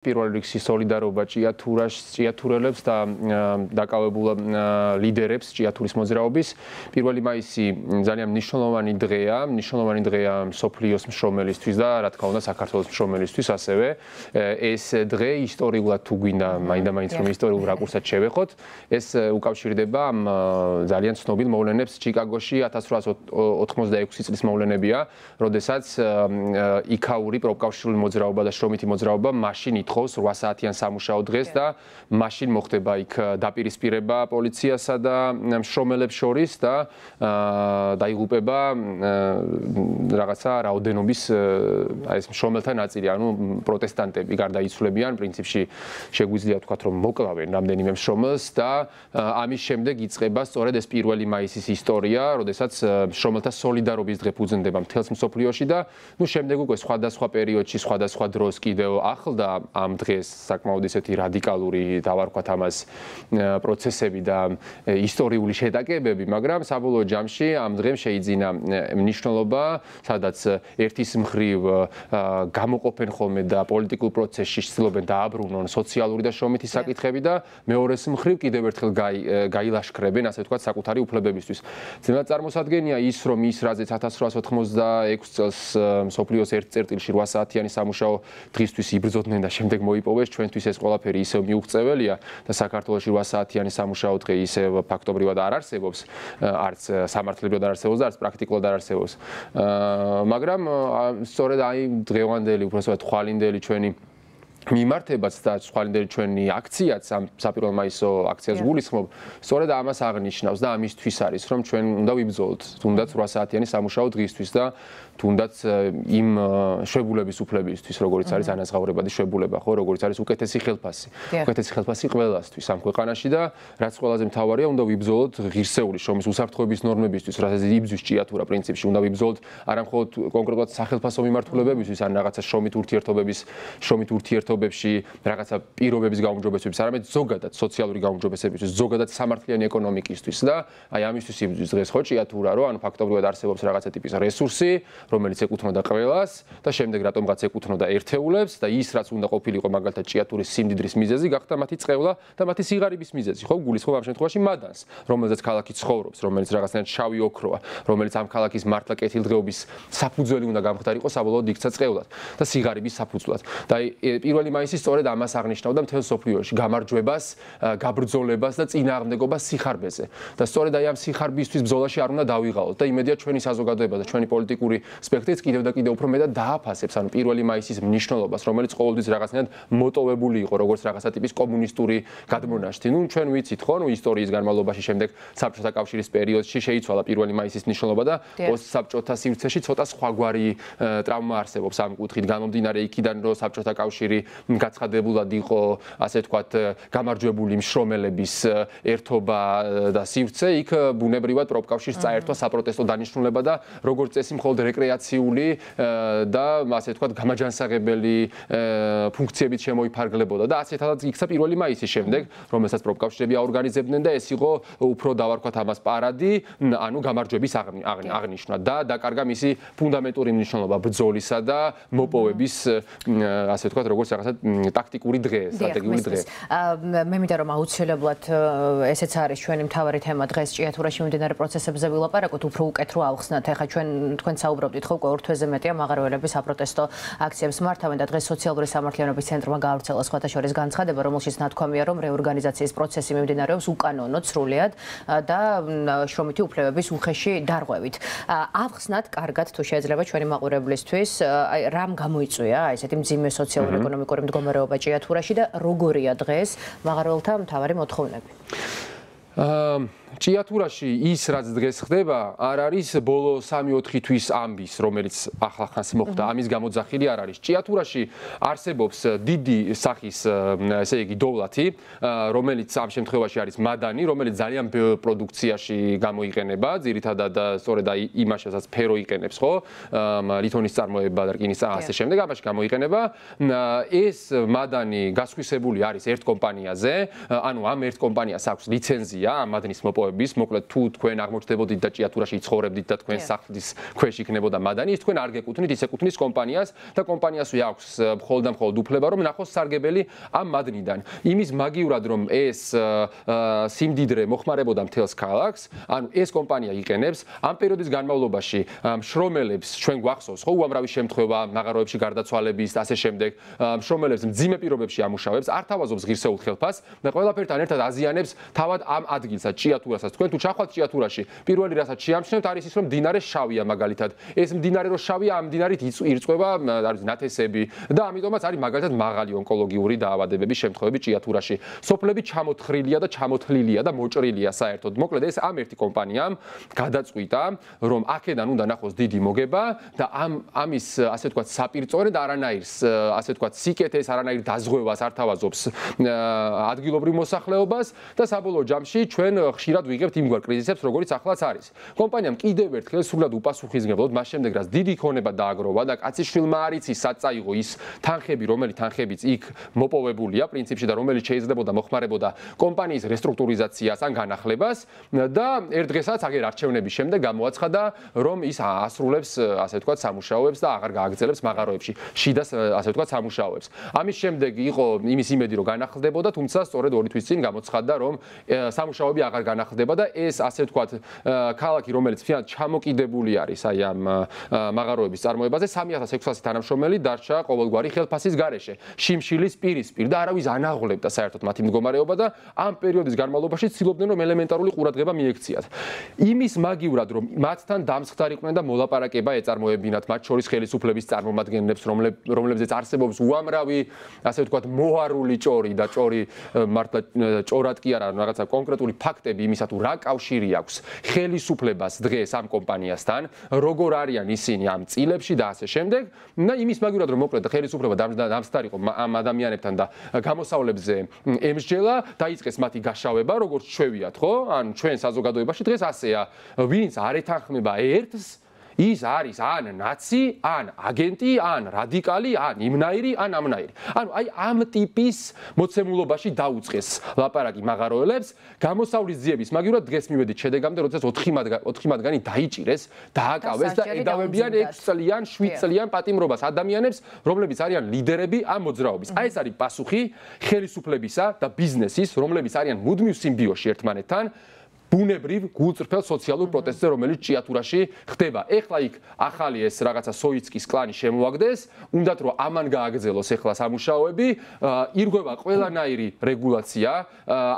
პირველ რიგში სოლიდარობა ჭიათურელებს და დაკავებულ ლიდერებს ჭიათურის მოძრაობის. 1 მაისი ძალიან მნიშვნელოვანი დღეა მსოფლიოს მშრომელისთვის და რა თქმა უნდა საქართველოს მშრომელისთვის ასევე. ეს დღე ისტორიულად თუ გვინდა მაინდა-მაინც რომ ისტორიულ რაკურსად შევეხოთ, ეს უკავშირდება ამ ძალიან ცნობილ მოვლენებს ჩიკაგოში 1886 წლის მოვლენებია, როდესაც იქაური პროფკავშირული მოძრაობა და შრომითი მოძრაობა მაშინ ითხოვს 8 საათიან სამუშაო დღეს და მაშინ მოხდება იქ დაპირისპირება პოლიციასა და მშრომელებს შორის და დაიღუპება რაღაცა რაოდენობის ეს მშრომელთა ნაწილი, ანუ პროტესტანტები გარდაიცვლებიან, პრინციპში შეგვიძლია ვთქვათ, რომ მოკლავენ რამდენიმე მშრომელს და ამის შემდეგ იწყება სწორედ ეს 1 მაისის ისტორია, როდესაც მშრომელთა სოლიდარობის დღე ფუძნდება მთელს მსოფლიოში და შემდეგ უკვე სხვადასხვა პერიოდში, სხვადასხვა დროს კიდევ ახლდა ამ დღეს საკმაოდ ისეთი რადიკალური დავარქვათ ამას პროცესები და ისტორიული შეტაკებები, მაგრამ საბოლოო ჯამში ამ დღემ შეიძინა მნიშვნელობა, სადაც ერთის მხრივ გამოყოფენ ხოლმე და პოლიტიკურ პროცესში ცდილობენ დააბრუნონ სოციალური და შრომითი საკითხები და მეორეს მხრივ კიდევ ერთხელ გაილაშქრებენ, ასე ვთქვათ, საკუთარი უფლებებისთვის. ძნელად წარმოსადგენია ის, რომ ის რაზეც 1886 წელს მსოფლიოს ერთ წერტილში 8 საათიანი სამუშაო დღისთვის იბრძოდნენ და შემდეგ მოიპოვეს, ჩვენთვის ეს ყველაფერი ისევ მიუღწეველია და საქართველოში 8 საათიანი სამუშაო დღე ისევ ფაქტობრივად არ არსებობს, არც სამართლებრივად არ არსებობს და არც პრაქტიკულად არ არსებობს. მაგრამ სწორედ აი დღევანდელი, უბრალოდ თვალინდელი ჩვენი მიმართებაც და თვალინდელი ჩვენი აქციაც ამ საპირველო მაისო აქციას გულისხმობ, სწორედ ამას აღნიშნავს და ამისთვის არის, რომ ჩვენ უნდა ვიბრძოლოთ თუნდაც 8 საათიანი სამუშაო დღისთვის და თუნდაც იმ შვებულების უფლებისთვის, როგორც არის ანაზღაურებადი შვებულება, ხო, როგორც არის უკეთესი ხელფასი. უკეთესი ხელფასი ყველასთვის ამ ქვეყანაში და რაც ყველაზე მთავარია, უნდა ვიბრძოლოთ ღირსეული შრომის უსაფრთხოების ნორმებისთვის, რასაც იბრძვის ჭიათურა პრინციპში, უნდა ვიბრძოლოთ არა მხოლოდ კონკრეტულად სახელფასო მიმართულებებისთვის, ან რაღაცა შრომით ურთიერთობებში რაღაცა პირობების გაუმჯობესებისთვის, არამედ ზოგადად სოციალური გაუმჯობესებისთვის, ზოგადად სამართლიანი ეკონომიკისთვის და აი ამისთვის იბრძვის დღეს ხო ჭიათურა, რომ ანუ ფაქტობრივად არსებობს რაღაცა ტიპის რესურსი, რომელიც ეკუთვნოდა ყველას და შემდეგ რატომღაც ეკუთვნოდა ერთეულებს და ის რაც უნდა ყოფილიყო მაგალითად ჭიათურის სიმდიდრის მიზეზი გახდა მათი წყევლა და მათი სიღარიბის მიზეზი, ხო, გულისხმობ ამ შემთხვევაში მადანს, რომელზეც ქალაქი ცხოვრობს, რომელიც რაღაცნაირად შავი ოქროა, რომელიც ამ ქალაქის მართლა კეთილდღეობის საფუძველი უნდა გამხდარიყო საბოლოოდ იქცა წყევლად და სიღარიბის საფუძვლად. და 1 მაისი სწორედ ამას აღნიშნავდა მთელ მსოფლიოში, გამარჯვებას, გაბრძოლებას და წინააღმდეგობას სიხარბეზე. და სწორედ აი ამ სიხარბისთვის ბრძოლაში არ უნდა დავიღალოთ და იმედია ჩვენი საზოგადოება და ჩვენი პოლიტიკური სპექტრიც კიდევ და კიდევ უფრო მეტად დააფასებს ანუ 1 მაისის მნიშვნელობას, რომელიც ყოველთვის რაღაცნაირად მოტოვებული იყო, როგორც რაღაცა ტიპის კომუნისტური გადმონაშთი. ნუ ჩვენ ვიცით ხო, ისტორიის განმავლობაში შემდეგ საბჭოთა კავშირის პერიოდში შეიცვალა 1 მაისის მნიშვნელობა და პოსტსაბჭოთა სივრცეში ცოტა სხვაგვარი ტრავმა არსებობს ამ კუთხით, გამომდინარე იქიდან, რომ საბჭოთა კავშირი გაცხადებულად იყო, ასე ვთქვათ, გამარჯვებული მშრომელების ერთობა და სივრცე, იქ ბუნებრივად პროფკავშირს წაერთვა საპროტესტო დანიშნულება და როგორც წესი მხოლოდ რეკრეაციული და ასე ვთქვათ, გამაჯანსაღებელი ფუნქციებით შემოიფარგლებოდა და ასეთადაც იქცა 1 მაისის შემდეგ, რომელსაც პროფკავშირები აორგანიზებდნენ და ეს იყო უფრო დავარქვათ ამას პარადი, ანუ გამარჯვების აღნიშვნა და დაკარგა მისი ფუნდამენტური მნიშვნელობა ბრძოლისა და მოპოვების, ასე ვთქვათ, როგორც რაღაცა ტაქტიკური დღე, სტრატეგიული დღე. მე მინდა რომ აუცილებლად ესეც არის ჩვენი მთავარი თემა დღეს ჭიათურაში მიმდინარე პროცესებზე ვილაპარაკოთ, უფრო უკეთ რო ავხსნათ. ეხლა თქვენ საუბრობდით ხო, უკვე 2 თვეზე მეტია მაღაროელების საპროტესტო აქციებს მართავენ და დღეს სოციალური სამართლიანობის ცენტრმა გაავრცელა სხვათა შორის განცხადება, რომელშიც ნათქვამია, რომ რეორგანიზაციის პროცესი მიმდინარეობს უკანონოდ, სრულიად და შრომითი უფლებების უხეში დარღვევით. ავხსნათ კარგად თუ შეიძლება ჩვენი მაყურებლისთვის, აი რამ გამოიწვია ესეთი მძიმე სოციალურ-ეკონომიკური მდგომარეობა ჭიათურაში და როგორია დღეს მაღაროელთა მთავარი მოთხოვნები? ჭიათურაში ის რაც დღეს ხდება, არ არის ბოლო 3-4 თვის ამბის, რომელიც ახლახანს მოხდა, ამის გამოძახილი არ არის. ჭიათურაში არსებობს დიდი სახის, ესე იგი, დოვლათი, რომელიც ამ შემთხვევაში არის მადანი, რომელიც ძალიან ბევრ პროდუქციაში გამოიყენება, ძირითადად სწორედ აი იმაშასაც ფერო იყენებს, ხო? ლითონის წარმოება და რკინის ასე შემდეგ, ამაში გამოიყენება. ეს მადანი გასხვისებული არის ერთ კომპანიაზე, ანუ ამ ერთ კომპანიას აქვს ლიცენზია ამ მადნის მოპოვების მოპოვების, მოკლედ თუ თქვენ აღმოჩნდებოდით და ჭიათურაში იცხოვრებდით და თქვენ სახლის ქვეშ იქნებოდა მადანი, ის თქვენ არ გეკუთვნით, ის ეკუთვნის კომპანიას და კომპანიასვე აქვს მხოლოდ და მხოლოდ უფლება, რომ ნახოს სარგებელი ამ მადნიდან. იმის მაგივრად, რომ ეს სიმდიდრე მოხმარებოდა მთელს ქალაქს, ანუ ეს კომპანია იყენებს ამ პერიოდის განმავლობაში მშრომელებს, ჩვენ გვახსოვს ხო უამრავი შემთხვევა მაღაროებში გარდაცვალების და ასე შემდეგ, მშრომელებს მძიმე პირობებში ამუშავებს, არ თავაზობს ღირსეულ ხელფას და ყველაფერთან ერთად აზიანებს თავად ამ ადგილსაც, ჭიათურასაც. თქვენ თუ ჩახვალთ ჭიათურაში, პირველი რასაც შეამჩნევთ არის ის, რომ მდინარე შავია მაგალითად. ეს მდინარე რო შავია, ამ მდინარით ირწყვება არის ნათესები და ამიტომაც არის მაგალითად მაღალი ონკოლოგიური დაავადებების შემთხვევები ჭიათურაში. სოფლები ჩამოთხრილია და ჩამოთლილია და მოჭრილია საერთოდ. მოკლედ ეს ამ ერთი კომპანიამ გადაწყვიტა, რომ აქედან უნდა ნახოს დიდი მოგება და ამის ასე ვთქვათ საპირწონედ არანაირს ასე ვთქვათ სიკეთეს, არანაირ დაზღვევას არ თავაზობს ადგილობრივ მოსახლეობას და საბოლოო ჯამში ჩვენ ხშირად ვიღებთ იმგვარ კრიზისებს, როგორიც ახლაც არის. კომპანიამ კიდევ ერთხელ სრულად უპასუხისმგებლოდ მას შემდეგ რაც დიდი ქონება დააგროვა და კაციშვილმა არ იცის სად წაიღო ის თანხები, რომელი თანხებიც იქ მოპოვებულია პრინციპში და რომელიც შეიძლებოდა მოხმარებოდა კომპანიის რესტრუქტურიზაციას ან განახლებას და ერთ დღესაც აგერ არჩევნების შემდეგ გამოაცხადა, რომ ის ასრულებს ასე ვთქვათ სამუშაოებს და აღარ გააგრძელებს მაღაროებში შიდას ასე ვთქვათ სამუშაოებს. ამის შემდეგ იყო იმის იმედი, რომ განახლდებოდა, თუმცა სწორედ 2 თვის წინ გამოცხადდა, რომ სამუშაოები აღარ განახლდება და ეს ასე ვთქვათ ქალაქი, რომელიც ფინალურად ჩამოკიდებული არის აი ამ მაღაროების წარმოებაზე 3600 თანამშრომელი დარჩა ყოველგვარი ხელფასის გარეშე. შიმშილის პირისპირ და არავის ანაღლებდა საერთოდ მათი მდგომარეობა და ამ პერიოდის განმავლობაში ცდილობდნენ, რომ ელემენტარული ყურადღება მიექციათ. იმის მაგივრად, რომ მათთან დამსხდარიყვნენ და მოლაპარაკება ეწარმოებინათ, მათ შორის ხელისუფლების წარმომადგენლებს, რომლებზეც არსებობს უამრავი ასე ვთქვათ მოარული ჭორი და ჭორი მართლა ჭორად კი არა, რაღაცა კონკრეტული ფაქტები იმისა თუ რა კავშირი აქვს ხელისუფლებას დღეს ამ კომპანიასთან, როგორ არიან ისინი ამ წილებში და ასე შემდეგ. და იმის მაგივრად, რომ მოკლედ ხელისუფლება დამსხდარიყო ამ ადამიანებთან და გამოსავლებზე ემსჯელა, დაიწყეს მათი გაშავება, როგორც ჩვევიათ, ხო? ან ჩვენ საზოგადოებაში დღეს ასეა, ვინც არ ეთანხმება ერთს ის არის ან ნაცი, ან აგენტი, ან რადიკალი, ან იმნაირი, ან ამნაირი. ანუ აი ამ ტიპის მოცემულობაში დაუწყეს ლაპარაკი მაღაროელებს, გამოსავლის ძიების მაგივრად დღეს მივედით შედეგამდე, როდესაც 4 მათგანი დაიჭირეს, დააკავეს და ედავებიან 6 წლიან, 7 წლიან პატიმრობას ადამიანებს, რომლებიც არიან ლიდერები ამ მოძრაობის. აი ეს არის პასუხი ხელისუფლებისა და ბიზნესის, რომლებიც არიან მუდმივ სიმბიოზში ერთმანეთთან. ბუნებრივ გულწრფელ სოციალურ პროტესტზე, რომელიც ჭიათურაში ხდება. ეხლა იქ ახალი ეს რაღაცა სოიცკის კლანი შემოაგდეს, უნდათ რომ ამან გააგრძელოს ეხლა სამუშაოები, ირღვევა ყველანაირი რეგულაცია,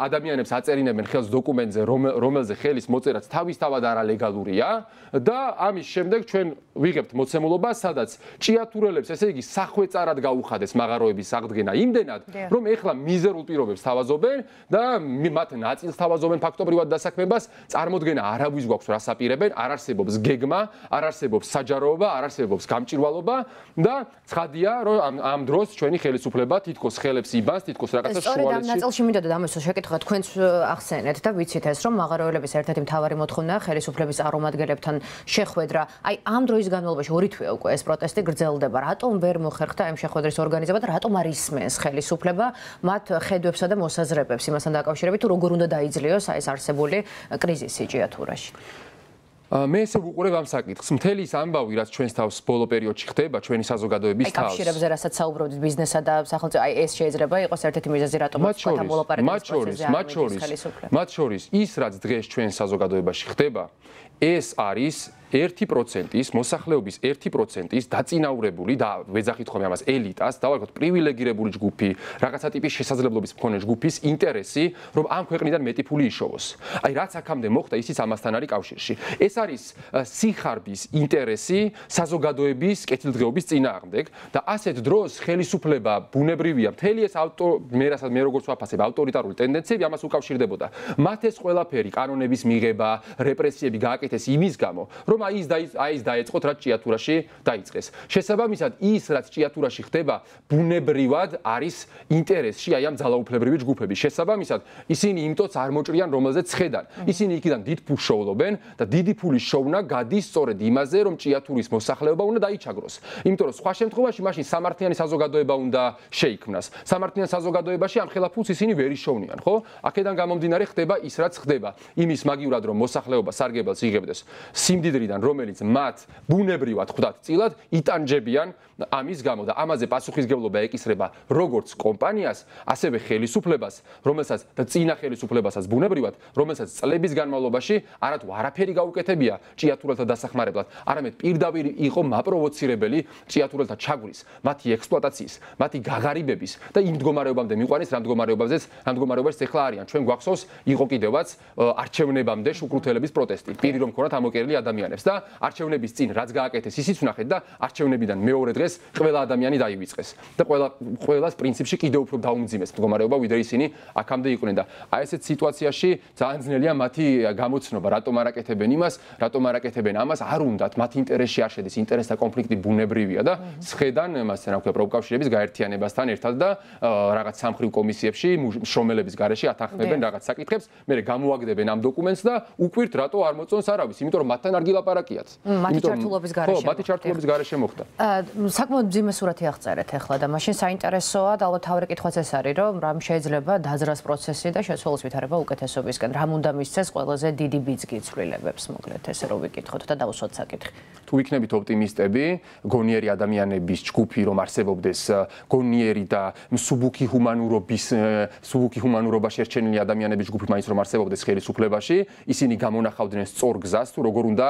ადამიანებს აწერინებენ ხელს დოკუმენტზე, რომელზე ხელის მოწერაც თავისთავად არალეგალურია და ამის შემდეგ ჩვენ ვიღებთ მოცემულობას, სადაც ჭიათურელებს, ესე იგი, სახვეწარად გაუხადეს მაღაროების აღდგენა იმდენად, რომ ეხლა მიზერულ პირობებს თავაზობენ და მათ ნაწილს თავაზობენ ფაქტობრივად დასაქმებას, წარმოდგენა არავის გვაქვს რას აპირებენ, არ არსებობს გეგმა, არ არსებობს საჯაროობა, არ არსებობს გამჭირვალობა და ცხადია, რომ ამ დროს ჩვენი ხელისუფლება თითქოს ხელებს იბანს, თითქოს რაღაცა შუალედში. სწორედ ამ ნაწილში მინდოდა დამესვა შეკითხვა, თქვენც ახსენეთ და ვიცით ეს, რომ მაღაროელების ერთ-ერთი მთავარი მოთხოვნაა ხელისუფლების წარმომადგენლებთან შეხვედრა. აი ამ დროის განმავლობაში 2 თვეა უკვე ეს პროტესტი გრძელდება. რატომ ვერ მოხერხდა ამ შეხვედრის ორგანიზება და რატომ არ ისმენს ხელისუფლება მათ ხედვებსა და მოსაზრებებს იმასთან დაკავშირებით, თუ როგორ უნდა დაიძლიოს აი ეს არსებული კრიზისი ჭიათურაში? მე ესე ვუყურებ ამ საკითხს. მთელი ის ამბავი, რაც ჩვენს თავს ბოლო პერიოდში ხდება, ჩვენი საზოგადოების თავს. აი კავშირებზე, რასაც საუბრობთ ბიზნესსა და სახელმწიფო, აი ეს შეიძლება იყოს ერთ-ერთი მიზეზი, რატომაც თქვა მოლაპარაკების პროცესზე არ მიდის ხელისუფლება. მათ შორის ის, რაც დღეს ჩვენ საზოგადოებაში ხდება, ეს არის 1%-ის მოსახლეობის 1%-ის დაწინაურებული და ვეძახით ხოლმე ამას ელიტას, დავარქოთ პრივილეგირებული ჯგუფი, რაღაცა ტიპის შესაძლებლობის მქონე ჯგუფის ინტერესი, რომ ამ ქვეყნიდან მეტი ფული იშოვოს. აი რაც აქამდე მოხდა, ისიც ამასთან არის კავშირში. ეს არის სიხარბის ინტერესი საზოგადოების კეთილდღეობის წინააღმდეგ და ასეთ დროს ხელისუფლება ბუნებრივია, მთელი ეს მე როგორც ვაფასებ, ავტორიტარული ტენდენციები ამას უკავშირდებოდა. მათ ეს ყველაფერი, კანონების მიღება, რეპრესიები გააკეთა გააკეთეს იმის გამო, რომ ის დაეწყოთ, რაც ჭიათურაში დაიწყეს. შესაბამისად, ის რაც ჭიათურაში ხდება, ბუნებრივად არის ინტერესში აი ამ ძალაუფლებრივი ჯგუფების. შესაბამისად, ისინი იმტოც არ მოჭრიან, რომელზეც ხედან. ისინი იქიდან დიდ ფულს შოვლობენ და დიდი ფულის შოვნა გადის სწორედ იმაზე, რომ ჭიათურის მოსახლეობა უნდა დაიჩაგროს. იმიტომ რომ სხვა შემთხვევაში მაშინ სამართლიანი საზოგადოება უნდა შეიქმნას. სამართლიან საზოგადოებაში ამ ხელა ფულს ისინი ვერ იშოვნიან, ხო? აქედან გამომდინარე ხდება ის, რაც ხდება. იმის მაგივრად, რომ მოსახლეობა სარგებელს იღებდეს სიმდიდრიდან, რომელიც მათ ბუნებრივად ხვდათ წილად, იტანჯებიან ამის გამო და ამაზე პასუხისგებლობა ეკისრება როგორც კომპანიას, ასევე ხელისუფლებას, რომელსაც და წინა ხელისუფლებასაც ბუნებრივად, რომელსაც წლების განმავლობაში არათუ არაფერი გაუკეთებია ჭიათურელთა დასახმარებლად, არამედ პირდაპირ იყო მაპროვოცირებელი ჭიათურელთა ჩაგვრის, მათი ექსპლუატაციის, მათი გაღარიბების და იმ მდგომარეობამდე მიყვანის, რა მდგომარეობაში ეხლა არიან. ჩვენ გვახსოვს, იყო კიდევაც არჩევნებამდე შუქრუთელების პროტესტი, პირი რომ ქონათ ამოკერილი ადამიანებს და არჩევნების წინ რაც გააკეთეს, ისიც ვნახეთ და არჩევნებიდან მეორე დღეს ყველა ადამიანი დაივიწყეს და ყველას პრინციპში კიდევ უფრო დაუმძიმეს მდგომარეობა, ვიდრე ისინი აქამდე იყვნენ და აი ესეთ სიტუაციაში ძალიან ძნელია მათი გამოცნობა, რატომ არ აკეთებენ იმას, რატომ არ აკეთებენ ამას, არ უნდათ, მათ ინტერესში არ შედის, ინტერესთა კონფლიქტი ბუნებრივია და სხედან მასთან რა ქვია პროფკავშირების გაერთიანებასთან ერთად და რაღაც სამხრივ კომისიებში შრომელების გარეშე ათანხმებენ რაღაც საკითხებს, მერე გამოაგდებენ ამ დოკუმენტს და უკვირთ რატო არ მოწონს არავის, იმიტომ რომ მათთან არ გილაპარაკიათ. მათი ჩართულობის გარეშე. ხო, მათი ჩართულობის გარეშე მოხდა. საკმაოდ მძიმე სურათი აღწერეთ ახლა და მაშინ საინტერესოა და ალბათ თავი კითხვაც ეს არის, რომ რამ შეიძლება დაძრას პროცესი და შეცვალოს ვითარება უკეთესობისკენ. რამ უნდა მისცეს ყველაზე დიდი ბიძგი ცვლილებებს, მოკლედ ესე რომ ვიკითხოთ და დავუსვათ საკითხი. თუ იქნებით ოპტიმისტები, გონიერი ადამიანების ჯგუფი რომ არსებობდეს, გონიერი და მსუბუქი ჰუმანურობაში ერჩენილი ადამიანების ჯგუფი მაინც რომ არსებობდეს ხელისუფლებაში, ისინი გამონახავდნენ სწორ გზას, თუ როგორ უნდა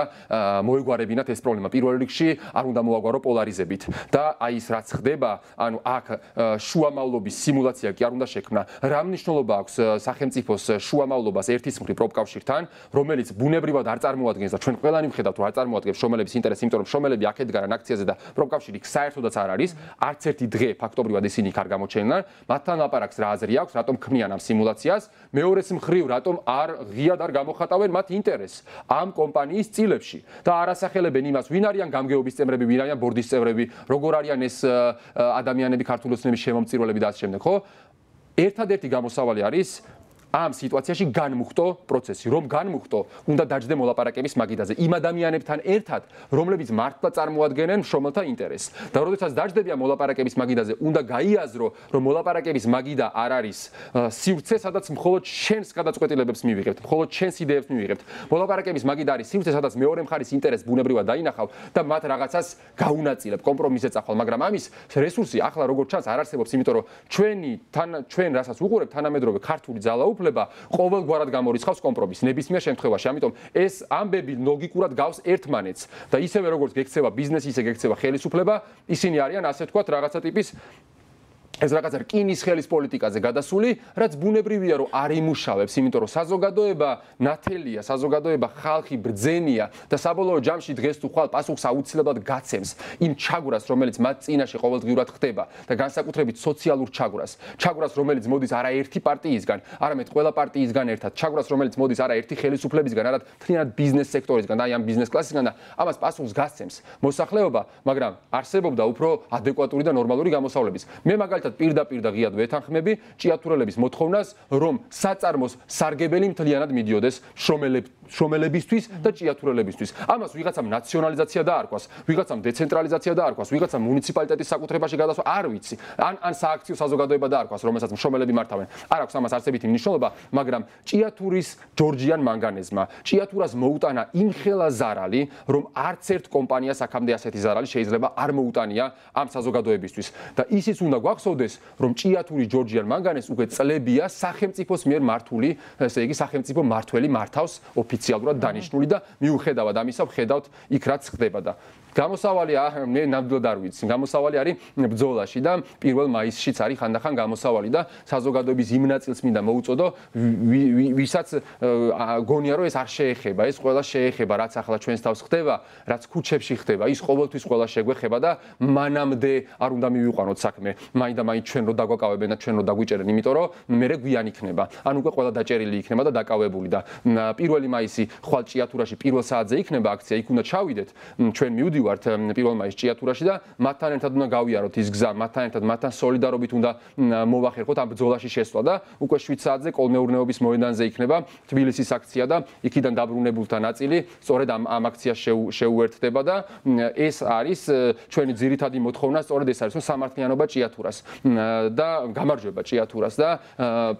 მოეგვარებინათ ეს პრობლემა. პირველ რიგში არ უნდა მოაგვარო პოლარიზებით და აი ის რაც ხდება, ანუ აქ შუამავლობის სიმულაცია კი არ უნდა შექმნა. რა მნიშვნელობა აქვს სახელმწიფოს შუამავლობას ერთის მხრივ პროფკავშირთან, რომელიც ბუნებრივად არ წარმოადგენს და ჩვენ ყველანი ვხედავთ, რომ არ წარმოადგენს შრომელების ინტერესს, იმიტომ რომ შრომელები აქ ედგარან აქციაზე და პროფკავშირი საერთოდაც არ არის, არც ერთი დღე ფაქტობრივად ისინი იქ არ გამოჩენილან, მათთან ლაპარაკს რა აზრი აქვს, რატომ ქმნიან ამ სიმულაციას, მეორეს მხრივ რატომ არ ღიად არ გამოხატავენ მათ ინტერესს ამ კომპანიის წილებში და არ ასახელებენ იმას, ვინ არიან გამგეობის წევრები, ვინ არიან ბორდის წევრები, როგორ არიან ეს ადამიანები, ქართული ოცნების შემომწირველები და ასე შემდეგ, ხო? ერთადერთი გამოსავალი არის ამ სიტუაციაში განმუხტო პროცესი, რომ განმუხტო, უნდა დაჯდე მოლაპარაკების მაგიდაზე იმ ადამიანებთან ერთად, რომლებიც მართლა წარმოადგენენ შრომელთა ინტერესს. და როდესაც დაჯდებიან მოლაპარაკების მაგიდაზე, უნდა გაიაზრო, რომ მოლაპარაკების მაგიდა არ არის სივრცე, სადაც მხოლოდ შენს გადაწყვეტილებებს მივიღებთ, მხოლოდ შენს იდეებს მივიღებთ. მოლაპარაკების მაგიდა არის სივრცე, სადაც მეორე მხარის ინტერესს ბუნებრივად დაინახავ და მათ რაღაცას გაუნაწილებ, კომპრომისზე წახვალ, მაგრამ ამის რესურსი ახლა როგორც ჩანს არ არსებობს, იმიტომ რომ ჩვენ რასაც უყურებთ, თანამედროვე ქართული ძალაუფლება ყოველგვარად გამორიცხავს კომპრომისს ნებისმიერ შემთხვევაში. ამიტომ ეს ამბები ლოგიკურად გავს ერთმანეთს და ისევე როგორც გექცევა ბიზნესი, ისე გექცევა ხელისუფლება, ისინი არიან ასე ვთქვათ რაღაცა ტიპის ეს რაღაცა რკინის ხელის პოლიტიკაზე გადასული, რაც ბუნებრივია რომ არ იმუშავებს, იმიტომ რომ საზოგადოება ნათელია, საზოგადოება ხალხი ბრძენია და საბოლოო ჯამში დღეს თუ ხვალ პასუხს აუცილებლად გაცემს იმ ჩაგვრას, რომელიც მათ წინაშე ყოველდღიურად ხდება და განსაკუთრებით სოციალურ ჩაგვრას, რომელიც მოდის არა ერთი პარტიისგან, არამედ ყველა პარტიისგან ერთად, ჩაგვრას, რომელიც მოდის არა ერთი ხელისუფლებისგან, არამედ მთლიანად ბიზნეს სექტორისგან და აი ამ ბიზნეს კლასისგან და ამას პასუხს გაცემს მოსახლეობა, მაგრამ არსებობდა უფრო ადეკვატური და ნორმალური გამოსავლების. მე მაგალითად პირდაპირ და ღიად ვეთანხმები ჭიათურელების მოთხოვნას, რომ საწარმოს სარგებელი მთლიანად მიდიოდეს შრომელებისთვის და ჭიათურელებისთვის. ამას ვიღაცამ ნაციონალიზაცია დაარქვას, ვიღაცამ დეცენტრალიზაცია დაარქვას, ვიღაცამ მუნიციპალიტეტის საკუთრებაში გადასვა, არ ვიცი. ან სააქციო საზოგადოება დაარქვას, რომელსაც შრომელები მართავენ. არ აქვს ამას არცებითი მნიშვნელობა, მაგრამ ჭიათურის ჯორჯიან მანგანეზმა, ჭიათურას მოუტანა იმხელა ზარალი, რომ არც ერთ კომპანიას აქამდე ასეთი ზარალი შეიძლება არ მოუტანია ამ საზოგადოებისთვის. და ისიც უნდა გვახსოვდეს, რომ ჭიათურის ჯორჯიან მანგანეს უკვე წლებია სახელმწიფოს მიერ მართული, ესე იგი სახელმწიფო მართველი მართავს ოფიციალურად დანიშნული და მიუხედავად ამისა ვხედავთ იქ რაც ხდება და გამოსავალი მე ნამდვილად არ ვიცი. გამოსავალი არის ბრძოლაში და 1 მაისშიც არის ხანდახან გამოსავალი და საზოგადოების იმ ნაწილს მინდა მოუწოდო, ვისაც გონია რომ ეს არ შეეხება, ეს ყველა შეეხება, რაც ახლა ჩვენს თავს ხდება, რაც ქუჩებში ხდება, ის ყოველთვის ყველა შეგვეხება და მანამდე არ უნდა მივიყვანოთ საქმე, მაინდა მანდა მაინც ჩვენ რო დაგვაკავებენ და ჩვენ რო დაგვიჭერენ, იმიტომ რომ მერე გვიან იქნება. ან უკვე ყველა დაჭერილი იქნება და დაკავებული და 1 მაისი ხვალ ჭიათურაში პირველ საათზე იქნება აქცია, იქ უნდა ჩავიდეთ. ჩვენ მივდივართ 1 მაისს ჭიათურაში და მათთან ერთად უნდა გავიაროთ ის გზა, მათთან ერთად, მათთან სოლიდარობით უნდა მოვახერხოთ ამ ბრძოლაში შესვლა და უკვე 7 საათზე კოლმეურნეობის მოედანზე იქნება თბილისის აქცია და იქიდან დაბრუნებულთა ნაწილი სწორედ ამ აქციას შეუერთდება და ეს არის ჩვენი ძირითადი მოთხოვნა, სწორედ ეს არის, რომ სამართლიანობა ჭიათურას და გამარჯვება ჭიათურას და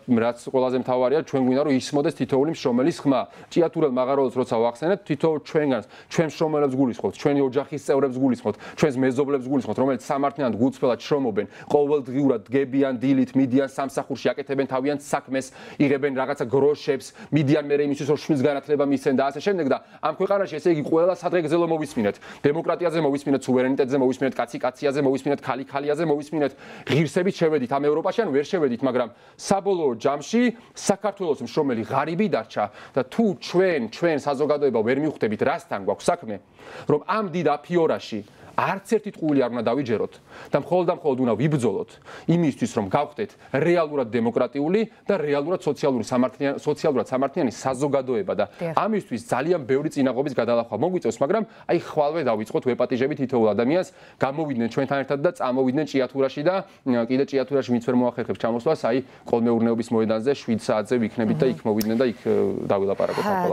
რაც ყველაზე მთავარია, ჩვენ გვინდა რომ ისმოდეს თითოეული მშრომელის ხმა. ჭიათურელ მაღაროელს როცა ვახსენებთ, თითოეულ ჩვენგანს, ჩვენ მშრომელებს გულისხმობთ, ჩვენი ოჯახის წევრებს გულისხმობთ, ჩვენს მეზობლებს გულისხმობთ, რომელიც სამართლიანად გულწრფელად შრომობენ, ყოველდღიურად დგებიან დილით, მიდიან სამსახურში, აკეთებენ თავიანთ საქმეს, იღებენ რაღაცა გროშებს, მიდიან მერე იმისთვის რომ შვილს განათლება მისცენ და ასე შემდეგ და ამ ქვეყანაში ესე იგი ყველა სადღეგრძელო მოვისმინეთ. დემოკრატიაზე მოვისმინეთ, სუვერენიტეტზე მოვისმინეთ, კაცი-კაციაზე მოვისმინეთ, ხალი-ხალიაზე მოვისმინეთ, ღირსებით შევედით ამ ევროპაში ან ვერ შევედით, მაგრამ საბოლოო ჯამში საქართველოს მშრომელი ღარიბი დარჩა და თუ ჩვენ საზოგადოება ვერ მივხვდებით რასთან გვაქვს საქმე, რომ ამ დიდ აფიორაში არც ერთი ტყუილი არ უნდა დავიჯეროთ და მხოლოდ უნდა ვიბრძოლოთ იმისთვის, რომ გავხდეთ რეალურად დემოკრატიული და რეალურად სოციალურად სამართლიანი საზოგადოება და ამისთვის ძალიან ბევრი წინაღობის გადალახვა მოგვიწევს, მაგრამ აი ხვალვე დავიწყოთ ვეპატიჟებით თითოეულ ადამიანს, გამოვიდნენ ჩვენთან ერთად და წამოვიდნენ ჭიათურაში და კიდე ჭიათურაში ვინც ვერ მოახერხებს ჩამოსვლას, აი კოლმეურნეობის მოედანზე 7 საათზე ვიქნებით და იქ მოვიდნენ და იქ დავილაპარაკოთ ამ ყველაფერს.